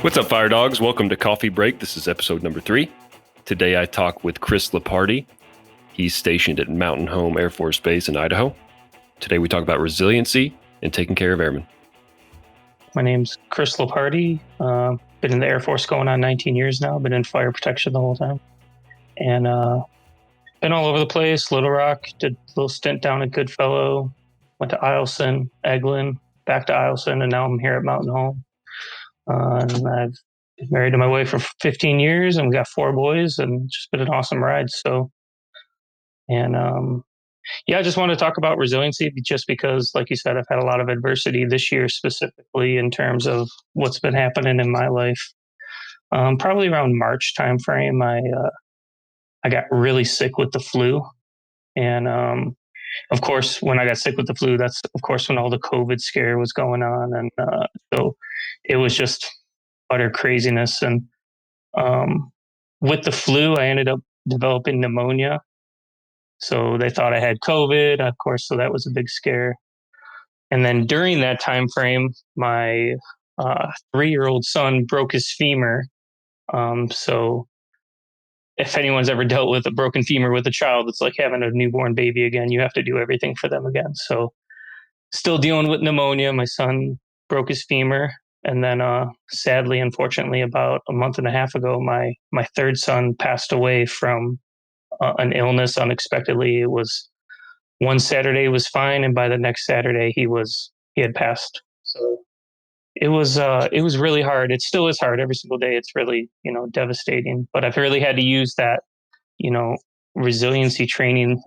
What's up, Fire Dogs? Welcome to Coffee Break. This is episode number 3. Today I talk with Chris Lopardi. He's stationed at Mountain Home Air Force Base in Idaho. Today we talk about resiliency and taking care of airmen. My name's Chris Lopardi. Been in the Air Force going on 19 years now. Been in fire protection the whole time. And been all over the place. Little Rock, did a little stint down at Goodfellow. Went to Eielson, Eglin, back to Eielson, and now I'm here at Mountain Home. And I've been married to my wife for 15 years, and we got 4 boys, and it's just been an awesome ride. I just want to talk about resiliency just because, like you said, I've had a lot of adversity this year, specifically in terms of what's been happening in my life. Probably around March timeframe, I got really sick with the flu. And of course, when I got sick with the flu, that's, of course, when all the COVID scare was going on. And so it was just utter craziness. And with the flu, I ended up developing pneumonia. So they thought I had COVID, of course, so that was a big scare. And then during that time frame, my 3-year-old son broke his femur. So if anyone's ever dealt with a broken femur with a child, it's like having a newborn baby again. You have to do everything for them again. So still dealing with pneumonia. My son broke his femur. And then sadly, unfortunately, about a month and a half ago, my 3rd son passed away from an illness unexpectedly. It was one Saturday was fine, and by the next Saturday he had passed. So it was really hard. It still is hard every single day. It's really, devastating. But I've really had to use that, resiliency training,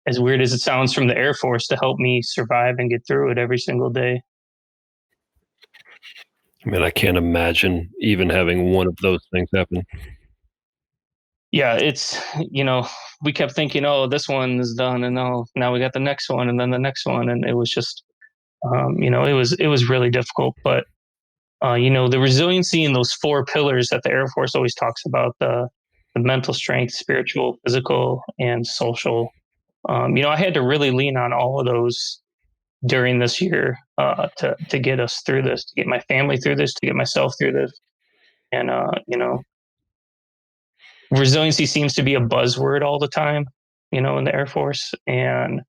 as weird as it sounds, from the Air Force to help me survive and get through it every single day. I mean, I can't imagine even having one of those things happen. Yeah, it's, we kept thinking, oh, this one is done, and now we got the next one, and then the next one, and it was just, it was really difficult. But the resiliency in those 4 pillars that the Air Force always talks about, the mental strength, spiritual, physical, and social. I had to really lean on all of those during this year to get us through this, to get my family through this, to get myself through this, and resiliency seems to be a buzzword all the time, in the Air Force. And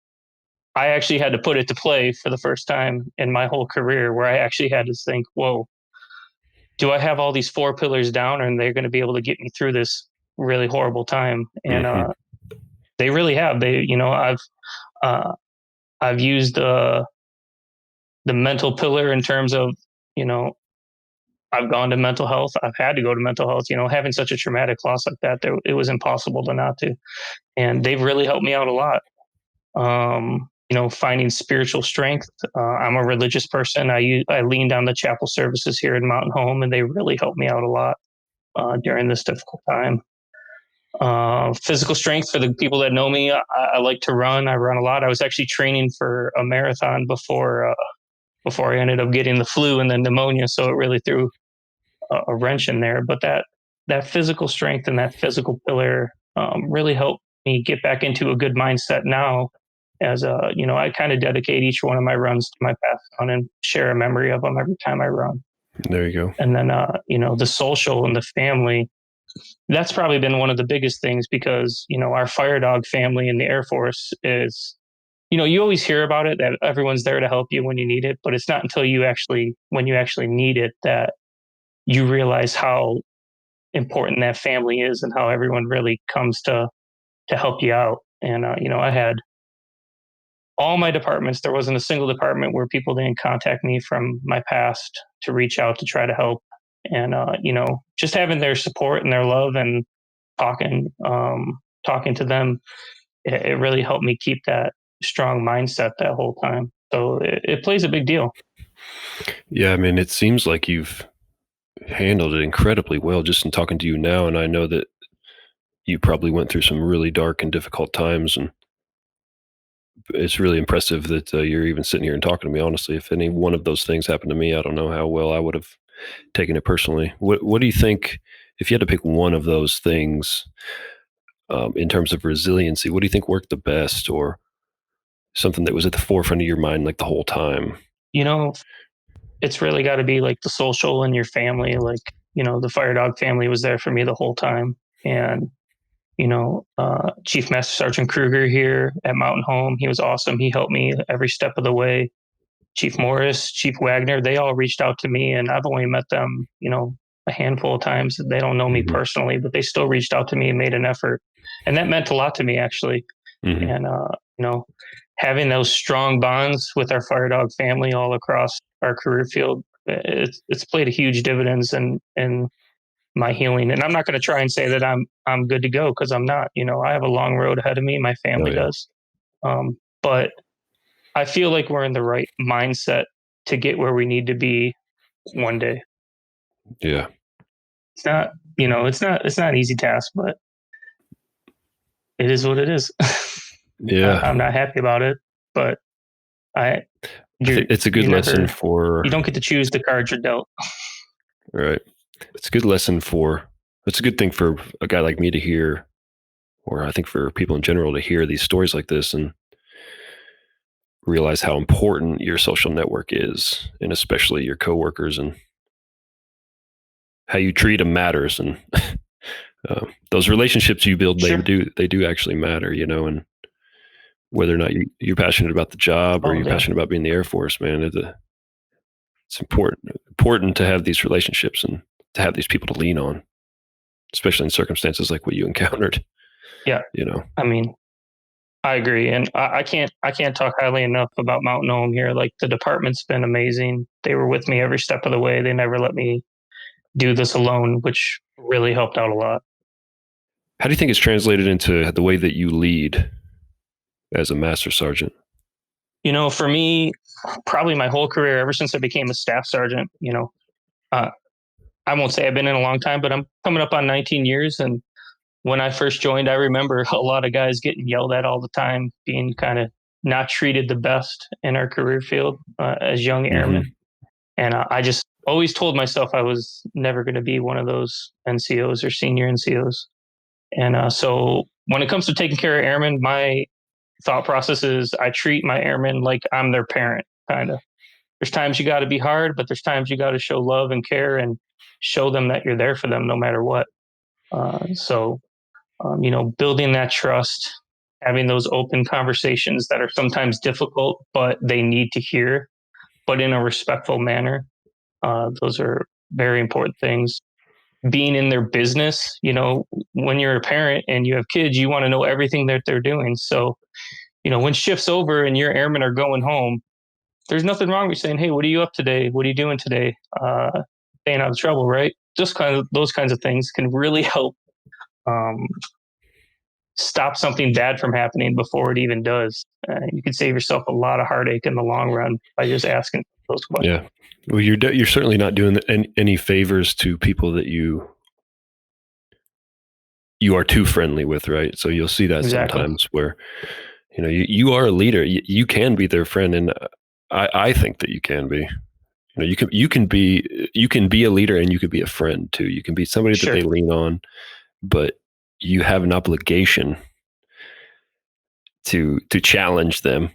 I actually had to put it to play for the first time in my whole career, where I actually had to think, whoa, do I have all these 4 pillars down, and they're going to be able to get me through this really horrible time? And they really have. I've used the mental pillar in terms of, I've gone to mental health. I've had to go to mental health. Having such a traumatic loss like that, it was impossible to not to. And they've really helped me out a lot. Finding spiritual strength. I'm a religious person. I leaned on the chapel services here in Mountain Home, and they really helped me out a lot during this difficult time. Physical strength, for the people that know me, I like to run. I run a lot. I was actually training for a marathon before I ended up getting the flu and then pneumonia. So it really threw a wrench in there. But that physical strength and that physical pillar really helped me get back into a good mindset now. As I kind of dedicate each one of my runs to my past son and share a memory of them every time I run. There you go. And then the social and the family. That's probably been one of the biggest things, because our fire dog family in the Air Force is, you always hear about it, that everyone's there to help you when you need it, but it's not until when you actually need it, that you realize how important that family is and how everyone really comes to help you out. And I had all my departments. There wasn't a single department where people didn't contact me from my past to reach out to try to help. And just having their support and their love and talking to them, it really helped me keep that strong mindset that whole time. So it plays a big deal. Yeah, I mean, it seems like you've handled it incredibly well just in talking to you now. And I know that you probably went through some really dark and difficult times, and it's really impressive that you're even sitting here and talking to me. Honestly, if any one of those things happened to me, I don't know how well I would have taken it personally. What do you think, if you had to pick one of those things in terms of resiliency, what do you think worked the best, or something that was at the forefront of your mind like the whole time? it's really got to be like the social and your family. Like, the fire dog family was there for me the whole time. And, Chief Master Sergeant Kruger here at Mountain Home, he was awesome. He helped me every step of the way. Chief Morris, Chief Wagner, they all reached out to me, and I've only met them, a handful of times. They don't know me Mhm. personally, but they still reached out to me and made an effort. And that meant a lot to me, actually. Mhm. And, having those strong bonds with our fire dog family all across our career field, it's played a huge dividends in my healing. And I'm not going to try and say that I'm good to go, because I'm not. I have a long road ahead of me. My Oh, family yeah. does. But I feel like we're in the right mindset to get where we need to be one day. Yeah. It's not, it's not an easy task, but it is what it is. Yeah. I'm not happy about it, but I I you're think it's a good you lesson never for you don't get to choose the cards you're dealt. right. It's a good lesson for it's a good thing for a guy like me to hear, or I think for people in general to hear these stories like this and realize how important your social network is, and especially your coworkers, and how you treat them matters. And those relationships you build, Sure. they do actually matter, and whether or not you're passionate about the job or Oh you're yeah. passionate about being in the Air Force, man, it's important to have these relationships and to have these people to lean on, especially in circumstances like what you encountered. Yeah. You know, I mean, I agree, and I can't talk highly enough about Mountain Home here. Like, the department's been amazing. They were with me every step of the way. They never let me do this alone, which really helped out a lot. how do you think it's translated into the way that you lead as a master sergeant? For me, probably my whole career, ever since I became a staff sergeant, uh, I won't say I've been in a long time, but I'm coming up on 19 years. And when I first joined, I remember a lot of guys getting yelled at all the time, being kind of not treated the best in our career field as young airmen. Hmm. And I just always told myself I was never going to be one of those NCOs or senior NCOs. And so when it comes to taking care of airmen, my thought process is I treat my airmen like I'm their parent, kind of. There's times you got to be hard, but there's times you got to show love and care and show them that you're there for them no matter what. Building that trust, having those open conversations that are sometimes difficult, but they need to hear, but in a respectful manner. Those are very important things. Being in their business, when you're a parent and you have kids, you want to know everything that they're doing. So, when shift's over and your airmen are going home, there's nothing wrong with saying, "Hey, what are you up today? What are you doing today?" Staying out of trouble, right? Just kind of those kinds of things can really help um, stop something bad from happening before it even does. You can save yourself a lot of heartache in the long run by just asking those questions. Yeah. Well, you're certainly not doing any favors to people that you are too friendly with, right? So you'll see that Exactly. sometimes where you are a leader. You can be their friend, and I think that you can be. You can be a leader, and you can be a friend too. You can be somebody that they Sure. lean on, but you have an obligation to challenge them,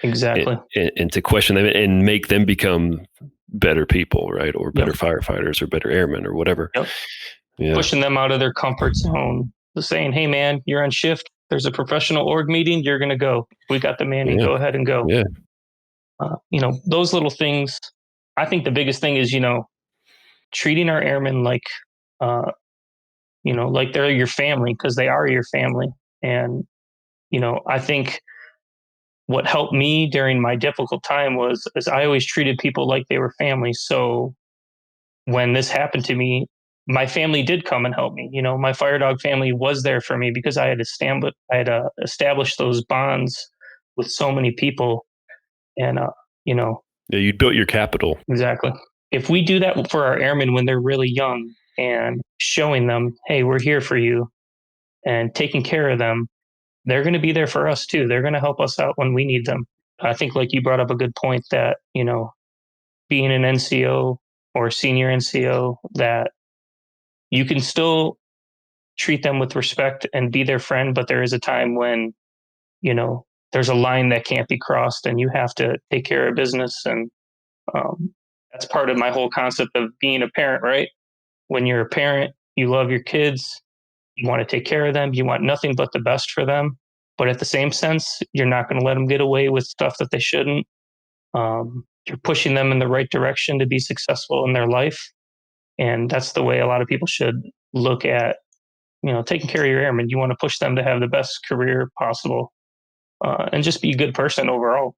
and, Exactly. and to question them and make them become better people, right? Or better Yep. firefighters or better airmen or whatever. Yep. Yeah. Pushing them out of their comfort zone. Just saying, "Hey, man, you're on shift. There's a professional org meeting. You're going to go. We got the manning. Yeah. Go ahead and go." Yeah. Those little things. I think the biggest thing is, treating our airmen uh, like they're your family, because they are your family. And, I think what helped me during my difficult time was is I always treated people like they were family. So when this happened to me, my family did come and help me. My fire dog family was there for me because I had established those bonds with so many people. And you know, Yeah. You built your capital. exactly. If we do that for our airmen when they're really young and showing them, "Hey, we're here for you," and taking care of them, they're going to be there for us too. They're going to help us out when we need them. I think, like, you brought up a good point, that being an NCO or senior NCO, that you can still treat them with respect and be their friend, but there is a time when you know there's a line that can't be crossed, and you have to take care of business. And that's part of my whole concept of being a parent, right? When you're a parent, you love your kids, you want to take care of them, you want nothing but the best for them. But at the same sense, you're not going to let them get away with stuff that they shouldn't. You're pushing them in the right direction to be successful in their life. And that's the way a lot of people should look at, taking care of your airmen. You want to push them to have the best career possible, and just be a good person overall.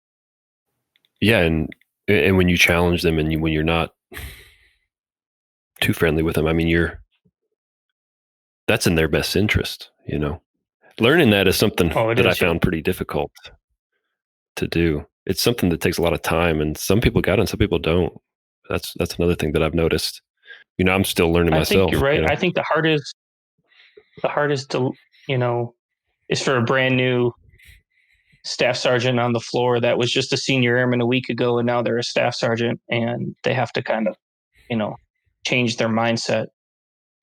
Yeah, and when you challenge them and when you're not too friendly with them, I mean, that's in their best interest. Learning that is something Oh, it that I is. Yeah. found pretty difficult to do. It's something that takes a lot of time, and some people got it, and some people don't. That's another thing that I've noticed. I'm still learning I think you're myself. right. I think the hardest to, you know, is for a brand new staff sergeant on the floor that was just a senior airman a week ago and now they're a staff sergeant and they have to kind of, you know, change their mindset.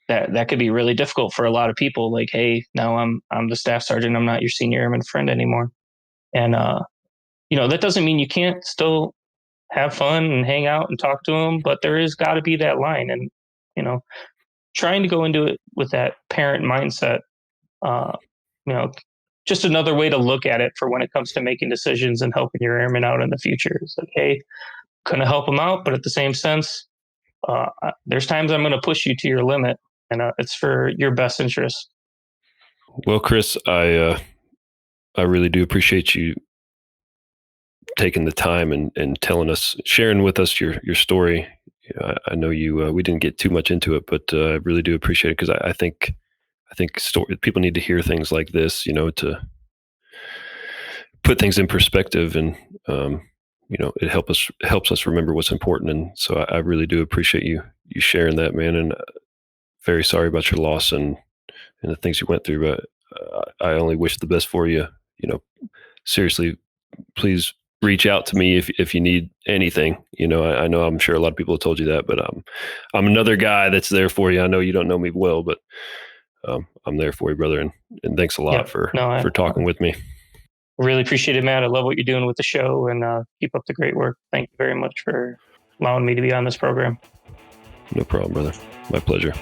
That could be really difficult for a lot of people. Like, hey, now I'm the staff sergeant. I'm not your senior airman friend anymore. And that doesn't mean you can't still have fun and hang out and talk to them, but there is got to be that line. And you know, trying to go into it with that parent mindset, uh, you know, just another way to look at it for when it comes to making decisions and helping your airmen out in the future. It's like, hey, gonna help them out, but at the same sense, there's times I'm going to push you to your limit, and it's for your best interest. Well, Chris, I really do appreciate you taking the time and telling us, sharing with us your story. I know you. We didn't get too much into it, but I really do appreciate it because I think people need to hear things like this, to put things in perspective, and it helps us remember what's important. And so I really do appreciate you sharing that, man. And very sorry about your loss and the things you went through, but I only wish the best for you. You know, Seriously, please reach out to me if you need anything. I know I'm sure a lot of people have told you that, but I'm another guy that's there for you. I know you don't know me well, but I'm there for you, brother. And thanks a lot Yep. for No, I for talking with me. really appreciate it, Matt. I love what you're doing with the show, and keep up the great work. Thank you very much for allowing me to be on this program. No problem, brother. My pleasure.